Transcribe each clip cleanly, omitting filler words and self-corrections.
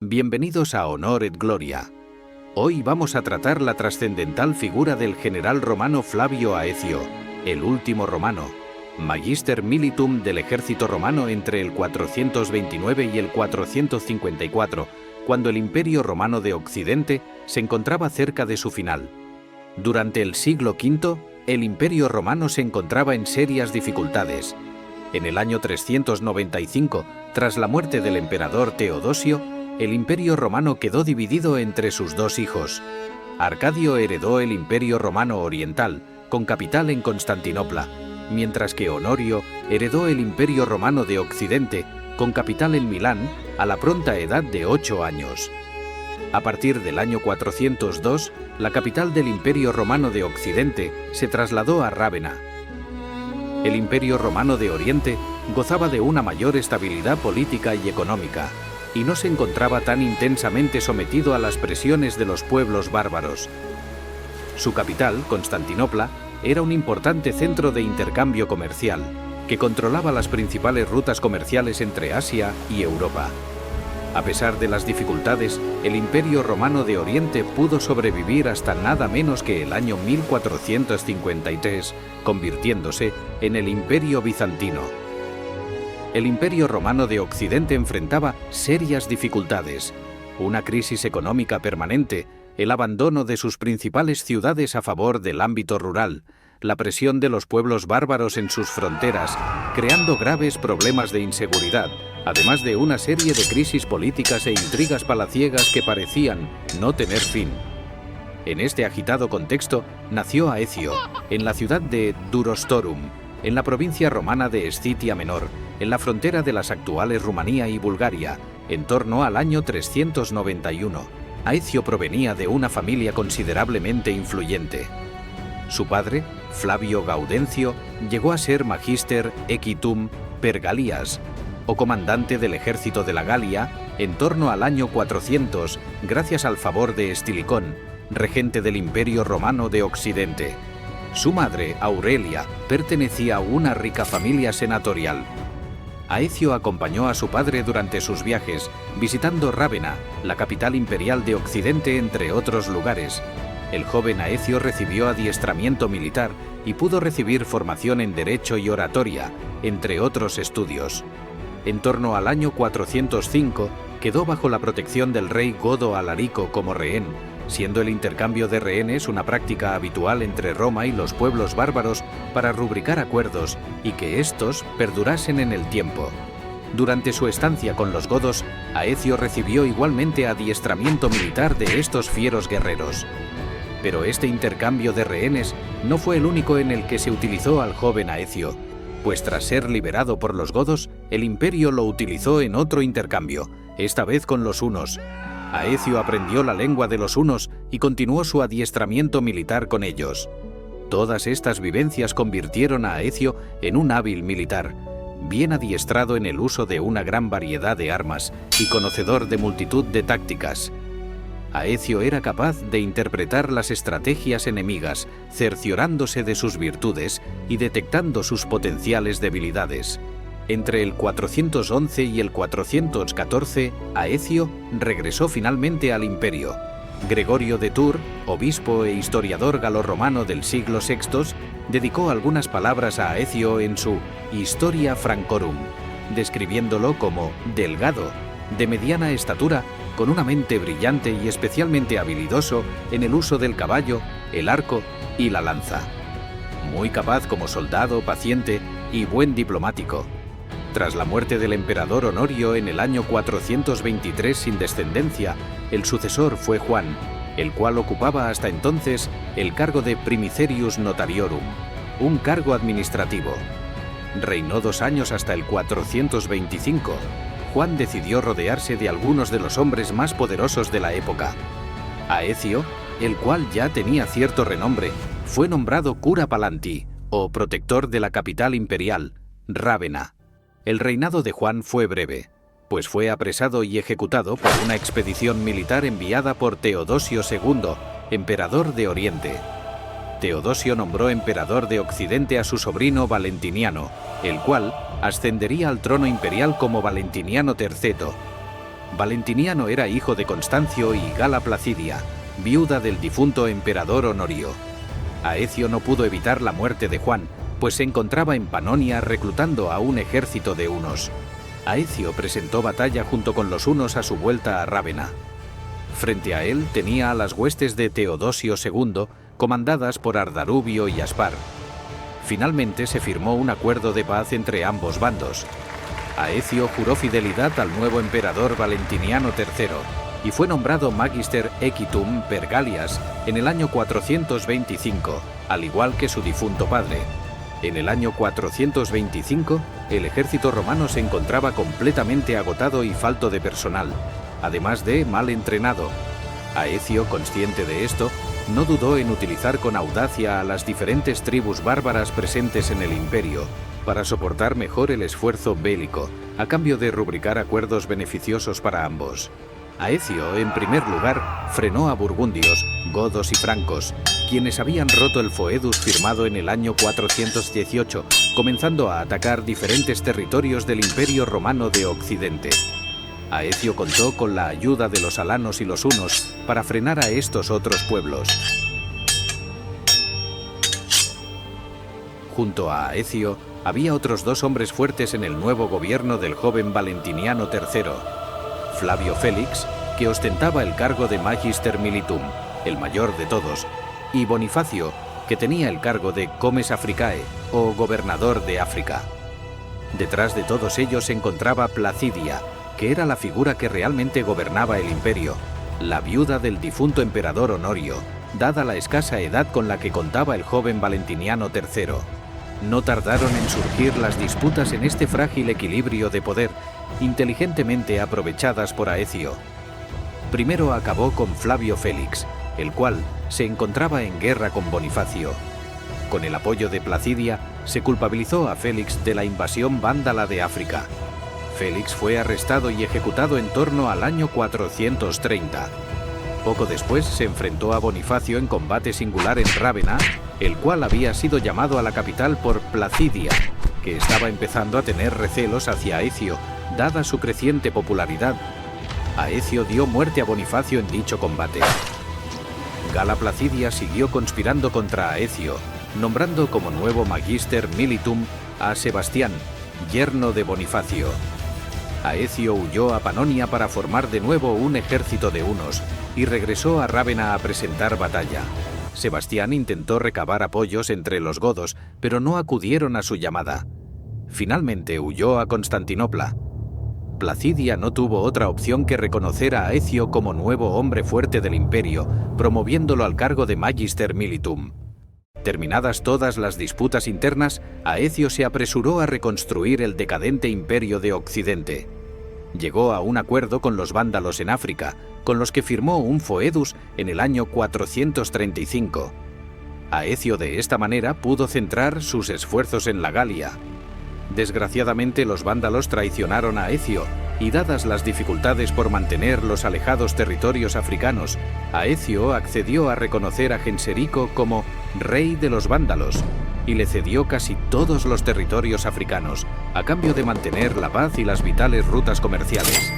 Bienvenidos a Honor et Gloria. Hoy vamos a tratar la trascendental figura del general romano Flavio Aecio, el último romano, Magister Militum del ejército romano entre el 429 y el 454, cuando el Imperio Romano de Occidente se encontraba cerca de su final. Durante el siglo V, el Imperio Romano se encontraba en serias dificultades. En el año 395, tras la muerte del emperador Teodosio, el Imperio Romano quedó dividido entre sus dos hijos. Arcadio heredó el Imperio Romano Oriental, con capital en Constantinopla, mientras que Honorio heredó el Imperio Romano de Occidente, con capital en Milán, a la pronta edad de 8 años. A partir del año 402, la capital del Imperio Romano de Occidente se trasladó a Rávena. El Imperio Romano de Oriente gozaba de una mayor estabilidad política y económica, y no se encontraba tan intensamente sometido a las presiones de los pueblos bárbaros. Su capital, Constantinopla, era un importante centro de intercambio comercial, que controlaba las principales rutas comerciales entre Asia y Europa. A pesar de las dificultades, el Imperio Romano de Oriente pudo sobrevivir hasta nada menos que el año 1453, convirtiéndose en el Imperio Bizantino. El Imperio Romano de Occidente enfrentaba serias dificultades, una crisis económica permanente, el abandono de sus principales ciudades a favor del ámbito rural, la presión de los pueblos bárbaros en sus fronteras, creando graves problemas de inseguridad, además de una serie de crisis políticas e intrigas palaciegas que parecían no tener fin. En este agitado contexto nació Aecio, en la ciudad de Durostorum, en la provincia romana de Escitia Menor, en la frontera de las actuales Rumanía y Bulgaria, en torno al año 391. Aecio provenía de una familia considerablemente influyente. Su padre, Flavio Gaudencio, llegó a ser Magister Equitum per Gallias, o comandante del ejército de la Galia, en torno al año 400, gracias al favor de Estilicón, regente del Imperio Romano de Occidente. Su madre, Aurelia, pertenecía a una rica familia senatorial. Aecio acompañó a su padre durante sus viajes, visitando Rávena, la capital imperial de Occidente, entre otros lugares. El joven Aecio recibió adiestramiento militar y pudo recibir formación en derecho y oratoria, entre otros estudios. En torno al año 405, quedó bajo la protección del rey Godo Alarico como rehén, siendo el intercambio de rehenes una práctica habitual entre Roma y los pueblos bárbaros para rubricar acuerdos y que estos perdurasen en el tiempo. Durante su estancia con los godos, Aecio recibió igualmente adiestramiento militar de estos fieros guerreros. Pero este intercambio de rehenes no fue el único en el que se utilizó al joven Aecio, pues tras ser liberado por los godos, el imperio lo utilizó en otro intercambio, esta vez con los hunos. Aecio aprendió la lengua de los hunos y continuó su adiestramiento militar con ellos. Todas estas vivencias convirtieron a Aecio en un hábil militar, bien adiestrado en el uso de una gran variedad de armas y conocedor de multitud de tácticas. Aecio era capaz de interpretar las estrategias enemigas, cerciorándose de sus virtudes y detectando sus potenciales debilidades. Entre el 411 y el 414, Aecio regresó finalmente al imperio. Gregorio de Tours, obispo e historiador galorromano del siglo VI, dedicó algunas palabras a Aecio en su Historia Francorum, describiéndolo como delgado, de mediana estatura, con una mente brillante y especialmente habilidoso en el uso del caballo, el arco y la lanza. Muy capaz como soldado, paciente y buen diplomático. Tras la muerte del emperador Honorio en el año 423 sin descendencia, el sucesor fue Juan, el cual ocupaba hasta entonces el cargo de Primicerius Notariorum, un cargo administrativo. Reinó 2 años hasta el 425. Juan decidió rodearse de algunos de los hombres más poderosos de la época. Aecio, el cual ya tenía cierto renombre, fue nombrado cura palanti, o protector de la capital imperial, Rávena. El reinado de Juan fue breve, pues fue apresado y ejecutado por una expedición militar enviada por Teodosio II, emperador de Oriente. Teodosio nombró emperador de Occidente a su sobrino Valentiniano, el cual ascendería al trono imperial como Valentiniano III. Valentiniano era hijo de Constancio y Gala Placidia, viuda del difunto emperador Honorio. Aecio no pudo evitar la muerte de Juan, pues se encontraba en Panonia reclutando a un ejército de hunos. Aecio presentó batalla junto con los hunos a su vuelta a Rávena. Frente a él tenía a las huestes de Teodosio II, comandadas por Ardarubio y Aspar. Finalmente se firmó un acuerdo de paz entre ambos bandos. Aecio juró fidelidad al nuevo emperador Valentiniano III y fue nombrado Magister Equitum per Gallias en el año 425, al igual que su difunto padre. En el año 425, el ejército romano se encontraba completamente agotado y falto de personal, además de mal entrenado. Aecio, consciente de esto, no dudó en utilizar con audacia a las diferentes tribus bárbaras presentes en el imperio para soportar mejor el esfuerzo bélico, a cambio de rubricar acuerdos beneficiosos para ambos. Aecio, en primer lugar, frenó a burgundios, godos y francos, quienes habían roto el foedus firmado en el año 418, comenzando a atacar diferentes territorios del Imperio Romano de Occidente. Aecio contó con la ayuda de los alanos y los hunos para frenar a estos otros pueblos. Junto a Aecio, había otros dos hombres fuertes en el nuevo gobierno del joven Valentiniano III. Flavio Félix, que ostentaba el cargo de Magister Militum, el mayor de todos, y Bonifacio, que tenía el cargo de Comes Africae, o gobernador de África. Detrás de todos ellos se encontraba Placidia, que era la figura que realmente gobernaba el imperio, la viuda del difunto emperador Honorio, dada la escasa edad con la que contaba el joven Valentiniano III. No tardaron en surgir las disputas en este frágil equilibrio de poder, inteligentemente aprovechadas por Aecio. Primero acabó con Flavio Félix, el cual se encontraba en guerra con Bonifacio. Con el apoyo de Placidia, se culpabilizó a Félix de la invasión vándala de África. Félix fue arrestado y ejecutado en torno al año 430. Poco después se enfrentó a Bonifacio en combate singular en Rávena, el cual había sido llamado a la capital por Placidia, que estaba empezando a tener recelos hacia Aecio, dada su creciente popularidad. Aecio dio muerte a Bonifacio en dicho combate. Gala Placidia siguió conspirando contra Aecio, nombrando como nuevo Magister Militum a Sebastián, yerno de Bonifacio. Aecio huyó a Panonia para formar de nuevo un ejército de hunos y regresó a Rávena a presentar batalla. Sebastián intentó recabar apoyos entre los godos, pero no acudieron a su llamada. Finalmente huyó a Constantinopla. Placidia no tuvo otra opción que reconocer a Aecio como nuevo hombre fuerte del imperio, promoviéndolo al cargo de Magister Militum. Terminadas todas las disputas internas, Aecio se apresuró a reconstruir el decadente imperio de Occidente. Llegó a un acuerdo con los vándalos en África, con los que firmó un foedus en el año 435. Aecio de esta manera pudo centrar sus esfuerzos en la Galia. Desgraciadamente los vándalos traicionaron a Aecio, y dadas las dificultades por mantener los alejados territorios africanos, Aecio accedió a reconocer a Genserico como rey de los vándalos y le cedió casi todos los territorios africanos, a cambio de mantener la paz y las vitales rutas comerciales.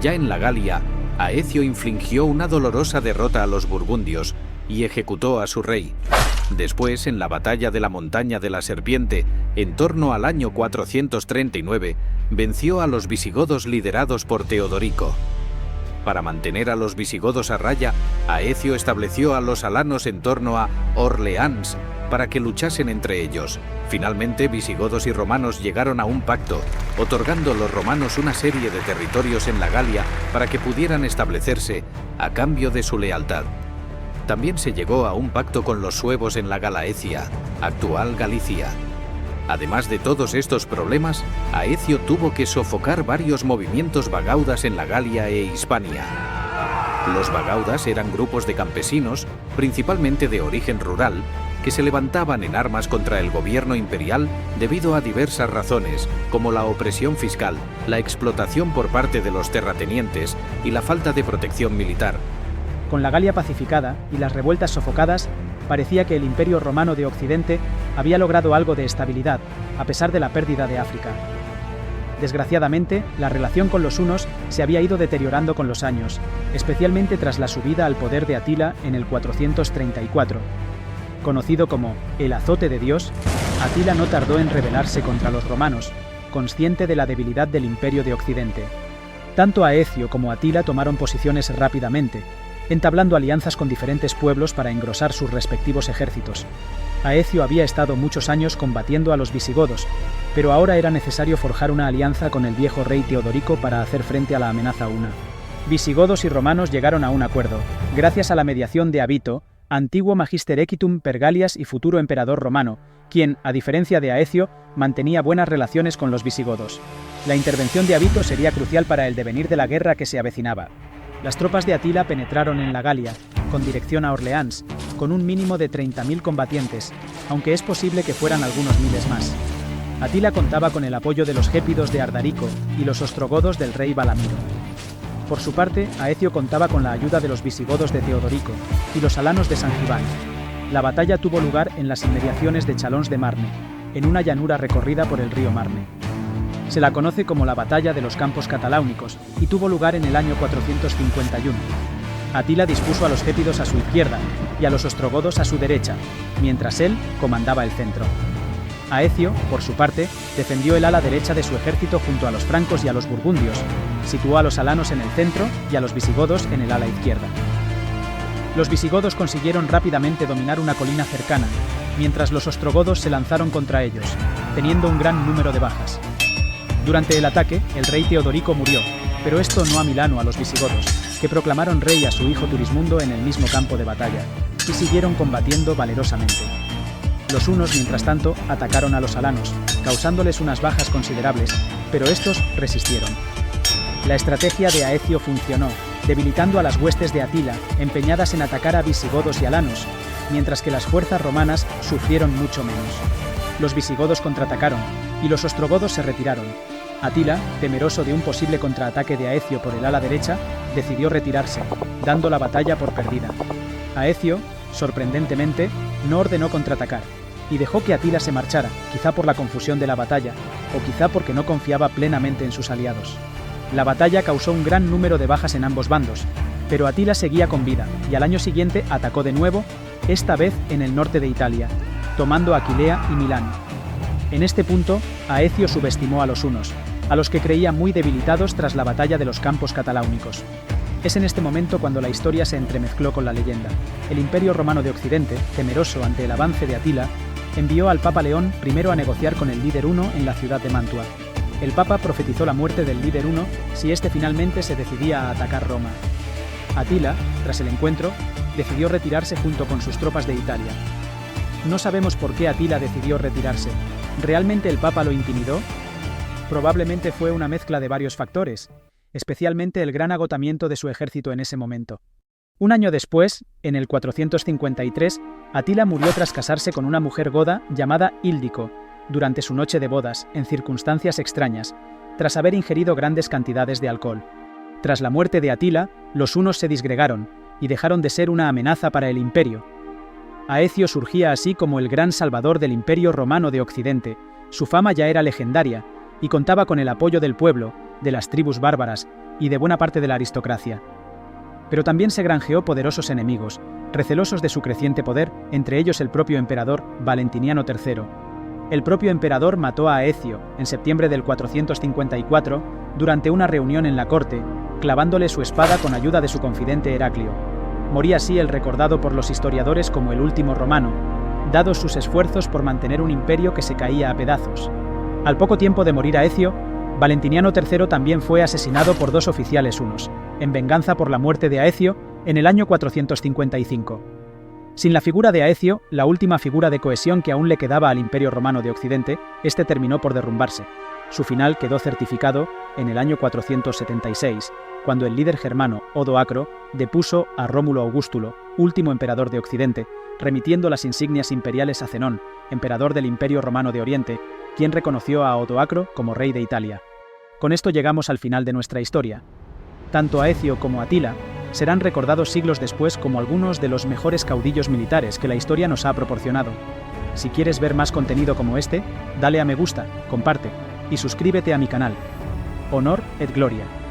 Ya en la Galia, Aecio infligió una dolorosa derrota a los burgundios y ejecutó a su rey. Después, en la batalla de la Montaña de la Serpiente, en torno al año 439, venció a los visigodos liderados por Teodorico. Para mantener a los visigodos a raya, Aecio estableció a los alanos en torno a Orleans para que luchasen entre ellos. Finalmente, visigodos y romanos llegaron a un pacto, otorgando a los romanos una serie de territorios en la Galia para que pudieran establecerse a cambio de su lealtad. También se llegó a un pacto con los suevos en la Galaecia, actual Galicia. Además de todos estos problemas, Aecio tuvo que sofocar varios movimientos bagaudas en la Galia e Hispania. Los bagaudas eran grupos de campesinos, principalmente de origen rural, que se levantaban en armas contra el gobierno imperial debido a diversas razones, como la opresión fiscal, la explotación por parte de los terratenientes y la falta de protección militar. Con la Galia pacificada y las revueltas sofocadas, parecía que el Imperio Romano de Occidente había logrado algo de estabilidad, a pesar de la pérdida de África. Desgraciadamente, la relación con los hunos se había ido deteriorando con los años, especialmente tras la subida al poder de Atila en el 434. Conocido como el azote de Dios, Atila no tardó en rebelarse contra los romanos, consciente de la debilidad del Imperio de Occidente. Tanto Aecio como Atila tomaron posiciones rápidamente, entablando alianzas con diferentes pueblos para engrosar sus respectivos ejércitos. Aecio había estado muchos años combatiendo a los visigodos, pero ahora era necesario forjar una alianza con el viejo rey Teodorico para hacer frente a la amenaza huna. Visigodos y romanos llegaron a un acuerdo, gracias a la mediación de Abito, antiguo Magister Equitum per Gallias y futuro emperador romano, quien, a diferencia de Aecio, mantenía buenas relaciones con los visigodos. La intervención de Abito sería crucial para el devenir de la guerra que se avecinaba. Las tropas de Atila penetraron en la Galia, con dirección a Orleans, con un mínimo de 30.000 combatientes, aunque es posible que fueran algunos miles más. Atila contaba con el apoyo de los gépidos de Ardarico y los ostrogodos del rey Balamiro. Por su parte, Aecio contaba con la ayuda de los visigodos de Teodorico y los alanos de San Gibán. La batalla tuvo lugar en las inmediaciones de Chalons de Marne, en una llanura recorrida por el río Marne. Se la conoce como la Batalla de los Campos Cataláunicos y tuvo lugar en el año 451. Atila dispuso a los gépidos a su izquierda y a los ostrogodos a su derecha, mientras él comandaba el centro. Aecio, por su parte, defendió el ala derecha de su ejército junto a los francos y a los burgundios, situó a los alanos en el centro y a los visigodos en el ala izquierda. Los visigodos consiguieron rápidamente dominar una colina cercana, mientras los ostrogodos se lanzaron contra ellos, teniendo un gran número de bajas. Durante el ataque, el rey Teodorico murió, pero esto no amilano a los visigodos, que proclamaron rey a su hijo Turismundo en el mismo campo de batalla, y siguieron combatiendo valerosamente. Los hunos, mientras tanto, atacaron a los alanos, causándoles unas bajas considerables, pero estos resistieron. La estrategia de Aecio funcionó, debilitando a las huestes de Atila, empeñadas en atacar a visigodos y alanos, mientras que las fuerzas romanas sufrieron mucho menos. Los visigodos contraatacaron, y los ostrogodos se retiraron. Atila, temeroso de un posible contraataque de Aecio por el ala derecha, decidió retirarse, dando la batalla por perdida. Aecio, sorprendentemente, no ordenó contraatacar, y dejó que Atila se marchara, quizá por la confusión de la batalla, o quizá porque no confiaba plenamente en sus aliados. La batalla causó un gran número de bajas en ambos bandos, pero Atila seguía con vida, y al año siguiente atacó de nuevo, esta vez en el norte de Italia, tomando Aquilea y Milán. En este punto, Aecio subestimó a los hunos, a los que creía muy debilitados tras la batalla de los Campos Cataláunicos. Es en este momento cuando la historia se entremezcló con la leyenda. El Imperio Romano de Occidente, temeroso ante el avance de Atila, envió al Papa León primero a negociar con el líder huno en la ciudad de Mantua. El Papa profetizó la muerte del líder huno si éste finalmente se decidía a atacar Roma. Atila, tras el encuentro, decidió retirarse junto con sus tropas de Italia. No sabemos por qué Atila decidió retirarse. ¿Realmente el Papa lo intimidó? Probablemente fue una mezcla de varios factores, especialmente el gran agotamiento de su ejército en ese momento. Un año después, en el 453, Atila murió tras casarse con una mujer goda llamada Íldico, durante su noche de bodas, en circunstancias extrañas, tras haber ingerido grandes cantidades de alcohol. Tras la muerte de Atila, los hunos se disgregaron y dejaron de ser una amenaza para el imperio. Aecio surgía así como el gran salvador del Imperio Romano de Occidente. Su fama ya era legendaria y contaba con el apoyo del pueblo, de las tribus bárbaras y de buena parte de la aristocracia. Pero también se granjeó poderosos enemigos, recelosos de su creciente poder, entre ellos el propio emperador Valentiniano III. El propio emperador mató a Aecio en septiembre del 454 durante una reunión en la corte, clavándole su espada con ayuda de su confidente Heraclio. Moría así el recordado por los historiadores como el último romano, dados sus esfuerzos por mantener un imperio que se caía a pedazos. Al poco tiempo de morir Aecio, Valentiniano III también fue asesinado por 2 oficiales hunos, en venganza por la muerte de Aecio en el año 455. Sin la figura de Aecio, la última figura de cohesión que aún le quedaba al Imperio Romano de Occidente, este terminó por derrumbarse. Su final quedó certificado en el año 476, cuando el líder germano Odoacro depuso a Rómulo Augustulo, último emperador de Occidente, remitiendo las insignias imperiales a Zenón, emperador del Imperio Romano de Oriente, quien reconoció a Odoacro como rey de Italia. Con esto llegamos al final de nuestra historia. Tanto Aecio como Atila serán recordados siglos después como algunos de los mejores caudillos militares que la historia nos ha proporcionado. Si quieres ver más contenido como este, dale a me gusta, comparte y suscríbete a mi canal. Honor et Gloria.